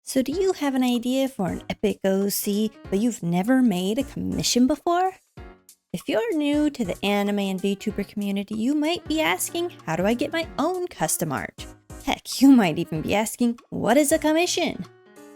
So do you have an idea for an epic OC, but you've never made a commission before? If you're new to the anime and VTuber community, you might be asking, how do I get my own custom art? Heck, you might even be asking, what is a commission?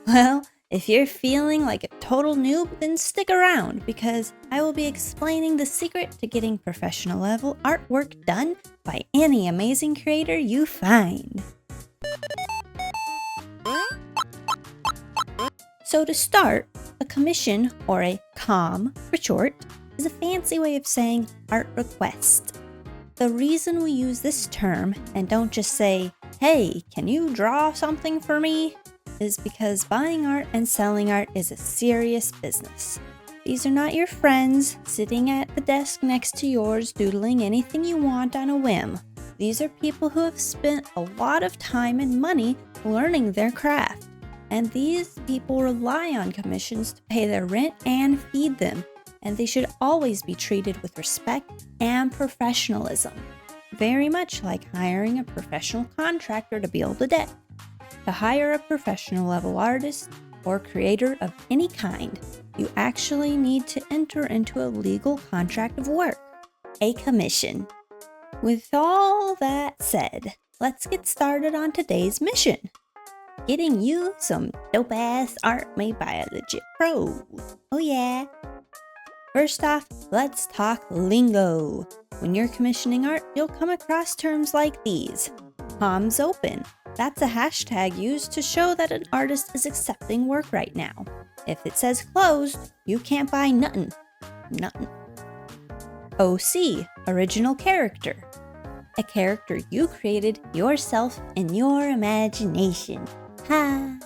Well, if you're feeling like a total noob, then stick around because I will be explaining the secret to getting professional level artwork done by any amazing creator you find. So to start, a commission, or a Comm for short, is a fancy way of saying art request. The reason we use this term and don't just say, hey, can you draw something for me? Is because buying art and selling art is a serious business. These are not your friends sitting at the desk next to yours doodling anything you want on a whim. These are people who have spent a lot of time and money learning their craft. And these people rely on commissions to pay their rent and feed them. And they should always be treated with respect and professionalism. Very much like hiring a professional contractor to build a deck. To hire a professional level artist or creator of any kind, you actually need to enter into a legal contract of work, a commission. With all that said, let's get started on today's mission. Getting you some dope-ass art made by a legit pro. Oh yeah. First off, let's talk lingo. When you're commissioning art, you'll come across terms like these. Comm's open. That's a hashtag used to show that an artist is accepting work right now. If it says closed, you can't buy nothing. Nothing. OC, original character. A character you created yourself in your imagination. Ha!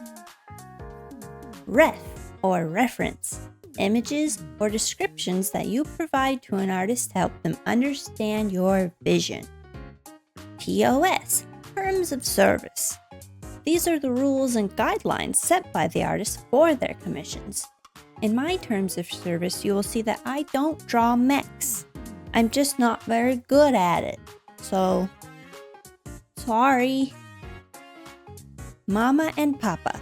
Ref, or reference. Images or descriptions that you provide to an artist to help them understand your vision. TOS, terms of service. These are the rules and guidelines set by the artist for their commissions. In my terms of service, you will see that I don't draw mechs. I'm just not very good at it. So, sorry. Mama and Papa.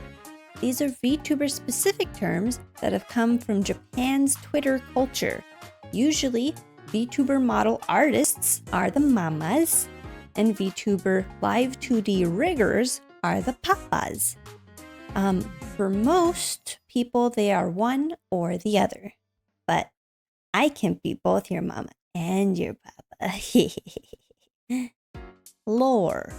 These are VTuber specific terms that have come from Japan's Twitter culture. Usually, VTuber model artists are the mamas, and VTuber live 2D riggers are the papas. For most people, they are one or the other. But I can be both your mama and your papa. Lore.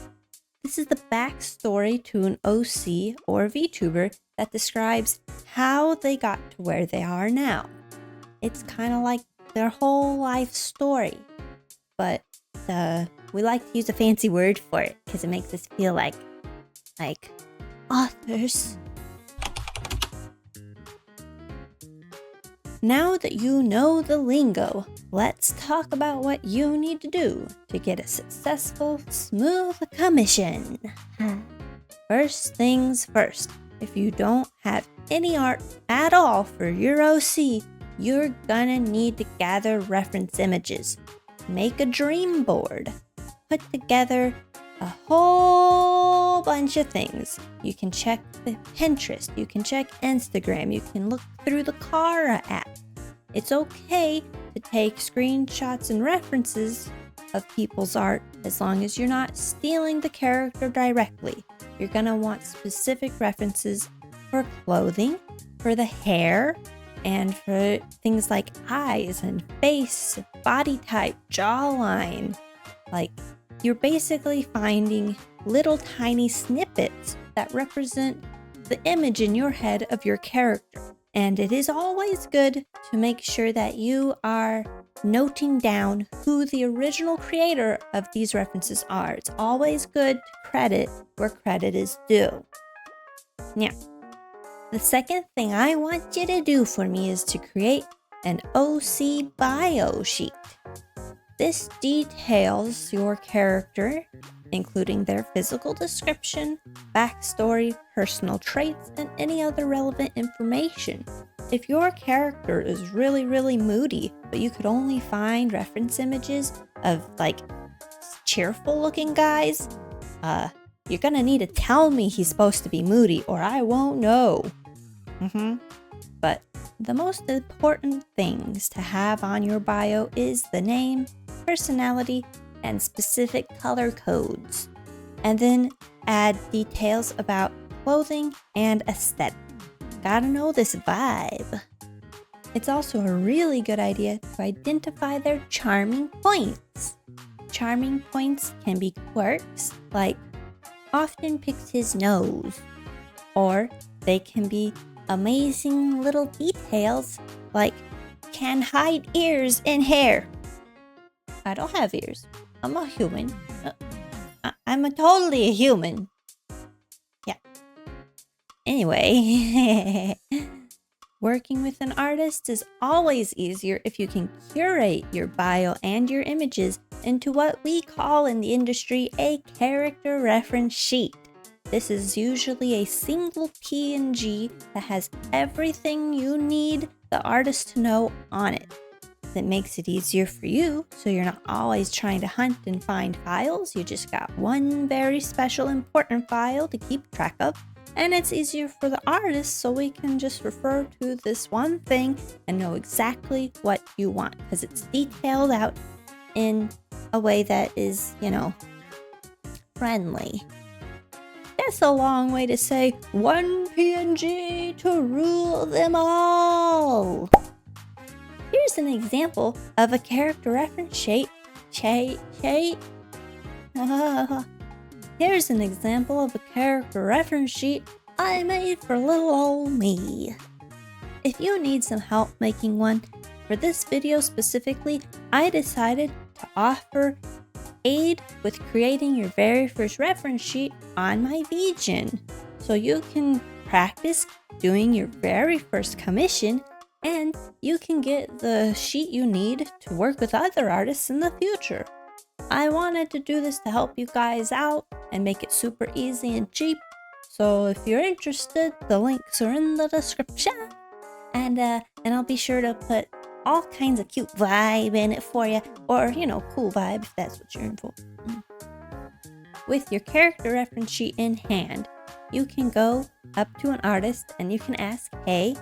This is the backstory to an OC or VTuber that describes how they got to where they are now. It's kind of like their whole life story, but we like to use a fancy word for it because it makes us feel like authors. Now that you know the lingo, let's talk about what you need to do to get a successful, smooth commission. First things first, if you don't have any art at all for your OC, you're gonna need to gather reference images. Make a dream board. Put together a whole bunch of things. You can check the Pinterest, you can check Instagram, you can look through the Kara app. It's okay to take screenshots and references of people's art as long as you're not stealing the character directly. You're gonna want specific references for clothing, for the hair, and for things like eyes and face, body type, jawline. You're basically finding little tiny snippets that represent the image in your head of your character. And it is always good to make sure that you are noting down who the original creator of these references are. It's always good to credit where credit is due. Now, the second thing I want you to do for me is to create an OC bio sheet. This details your character, including their physical description, backstory, personal traits, and any other relevant information. If your character is really moody, but you could only find reference images of cheerful looking guys, you're gonna need to tell me he's supposed to be moody or I won't know. But the most important things to have on your bio is the name, personality, and specific color codes. And then add details about clothing and aesthetic. Gotta know this vibe. It's also a really good idea to identify their charming points. Charming points can be quirks like often picks his nose, or they can be amazing little details like can hide ears in hair. I don't have ears. I'm a human. I'm totally a human. Yeah. Anyway, working with an artist is always easier if you can curate your bio and your images into what we call in the industry a character reference sheet. This is usually a single PNG that has everything you need the artist to know on it. That makes it easier for you, so you're not always trying to hunt and find files. You just got one very special important file to keep track of, and it's easier for the artist so we can just refer to this one thing and know exactly what you want because it's detailed out in a way that is, friendly. That's a long way to say one PNG to rule them all. Here's an example of a character reference sheet. Here's an example of a character reference sheet I made for little old me. If you need some help making one, for this video specifically, I decided to offer aid with creating your very first reference sheet on my VGen, so you can practice doing your very first commission and you can get the sheet you need to work with other artists in the future. I wanted to do this to help you guys out and make it super easy and cheap. So if you're interested, the links are in the description. And I'll be sure to put all kinds of cute vibe in it for you. Or, cool vibe if that's what you're in for. With your character reference sheet in hand, you can go up to an artist and you can ask, hey,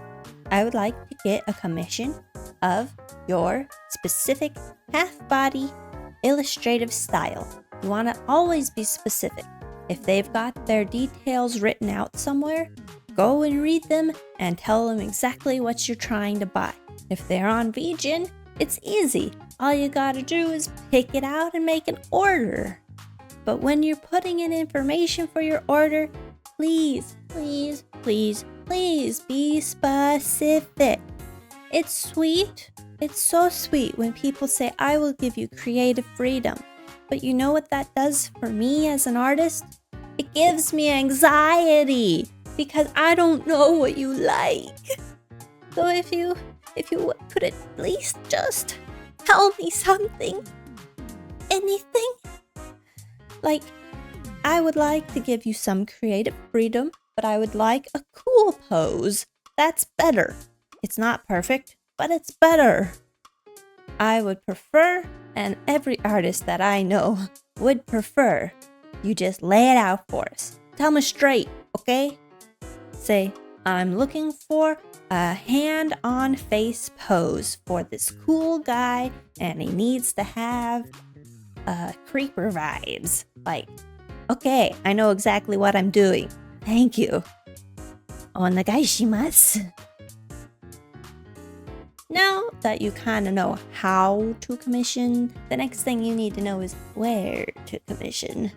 I would like to get a commission of your specific half-body illustrative style. You want to always be specific. If they've got their details written out somewhere, go and read them and tell them exactly what you're trying to buy. If they're on VGen, it's easy. All you gotta do is pick it out and make an order. But when you're putting in information for your order, please, please, please, please be specific. It's sweet. It's so sweet when people say, I will give you creative freedom. But you know what that does for me as an artist? It gives me anxiety because I don't know what you like. So if you could at least just tell me something, anything. Like, I would like to give you some creative freedom, but I would like a cool pose. That's better. It's not perfect, but it's better. I would prefer, and every artist that I know would prefer, you just lay it out for us. Tell me straight, okay? Say, I'm looking for a hand-on-face pose for this cool guy, and he needs to have creeper vibes. Like, okay, I know exactly what I'm doing. Thank you. Onegaishimasu. Now that you kind of know how to commission, the next thing you need to know is where to commission.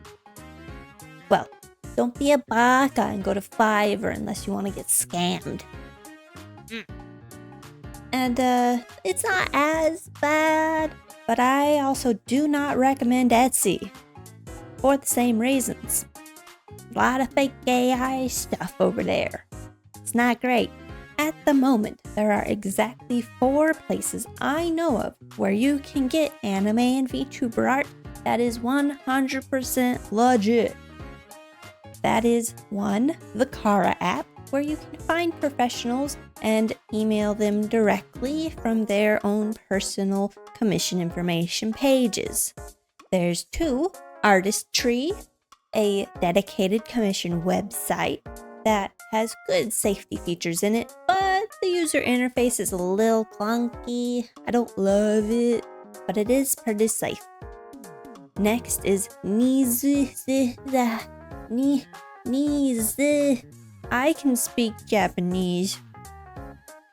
Well, don't be a baka and go to Fiverr unless you want to get scammed. And it's not as bad, but I also do not recommend Etsy for the same reasons. A lot of fake AI stuff over there. It's not great. At the moment, there are exactly 4 places I know of where you can get anime and VTuber art that is 100% legit. That is 1, the Kara app, where you can find professionals and email them directly from their own personal commission information pages. There's 2, Artistry, a dedicated commission website that has good safety features in it, but the user interface is a little clunky. I don't love it, but it is pretty safe. Next is I can speak Japanese.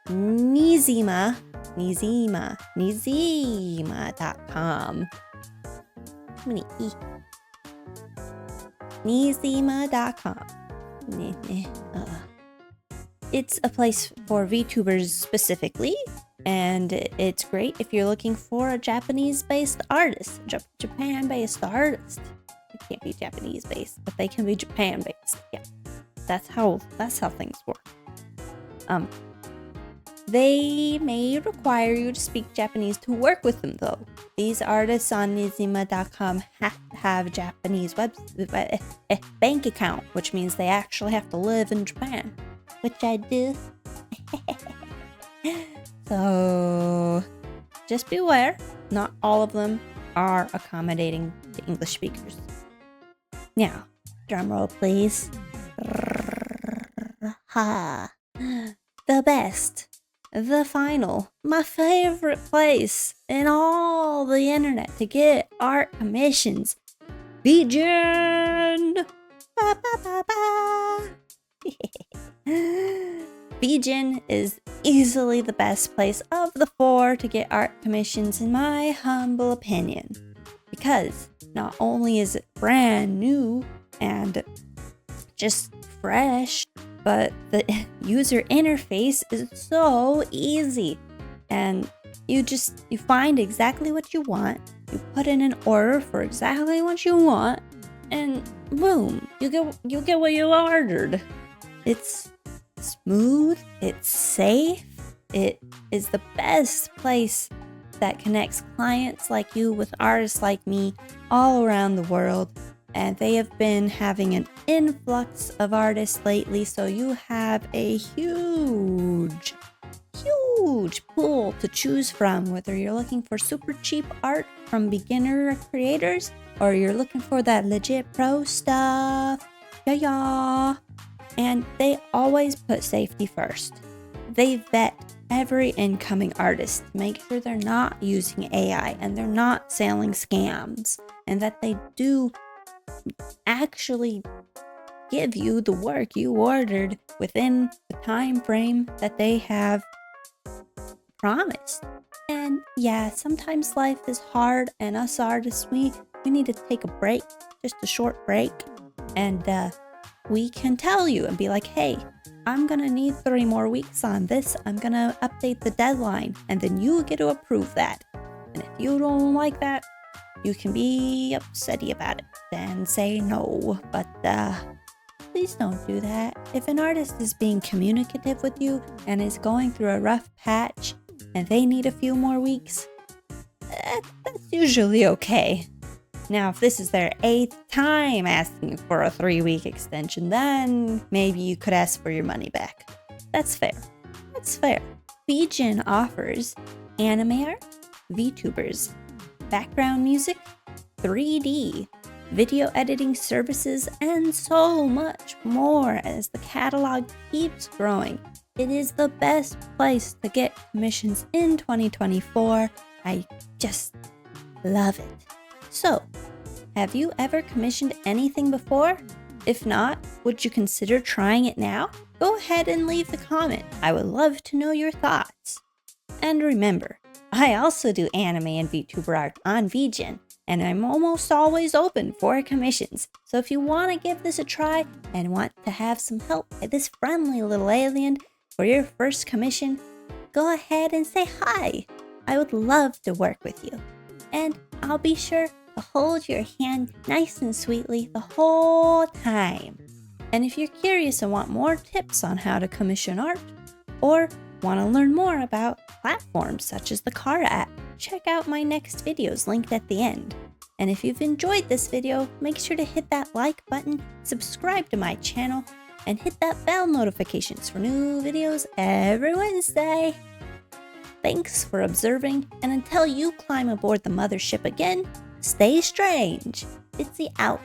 Nizima.com. How many E? Nizima.com. It's a place for VTubers specifically, and it's great if you're looking for a Japanese-based artist, Japan-based artist. It can't be Japanese-based, but they can be Japan-based. Yeah, that's how things work. They may require you to speak Japanese to work with them, though. These artists on Nizima.com have to have Japanese bank account, which means they actually have to live in Japan, which I do. So just beware, not all of them are accommodating to English speakers. Now, drum roll, please. The best. The final, my favorite place in all the internet to get art commissions, VGen. VGen is easily the best place of the 4 to get art commissions in my humble opinion, because not only is it brand new and just fresh, but the user interface is so easy, and you find exactly what you want, you put in an order for exactly what you want, and boom, you get what you ordered. It's smooth, it's safe, it is the best place that connects clients like you with artists like me all around the world. And they have been having an influx of artists lately, so you have a huge pool to choose from, whether you're looking for super cheap art from beginner creators or you're looking for that legit pro stuff. Yeah. And they always put safety first. They vet every incoming artist to make sure they're not using AI and they're not selling scams, and that they do actually give you the work you ordered within the time frame that they have promised. And yeah, sometimes life is hard, and us artists, we need to take a break, just a short break, and we can tell you and be like, hey, I'm gonna need 3 more weeks on this, I'm gonna update the deadline, and then you get to approve that. And if you don't like that, you can be upsetty about it and say no, but please don't do that. If an artist is being communicative with you and is going through a rough patch and they need a few more weeks, that's usually okay. Now, if this is their 8th time asking for a 3-week extension, then maybe you could ask for your money back. That's fair. VGen offers anime art, VTubers, background music, 3D, video editing services, and so much more as the catalog keeps growing. It is the best place to get commissions in 2024. I just love it. So, have you ever commissioned anything before? If not, would you consider trying it now? Go ahead and leave the comment. I would love to know your thoughts. And remember, I also do anime and VTuber art on VGen, and I'm almost always open for commissions. So if you want to give this a try and want to have some help by this friendly little alien for your first commission, go ahead and say hi. I would love to work with you. And I'll be sure to hold your hand nice and sweetly the whole time. And if you're curious and want more tips on how to commission art, or want to learn more about platforms such as the Kara app, check out my next videos linked at the end. And if you've enjoyed this video, make sure to hit that like button, subscribe to my channel, and hit that bell notifications for new videos every Wednesday. Thanks for observing, and until you climb aboard the mothership again, stay strange. Bitsy out.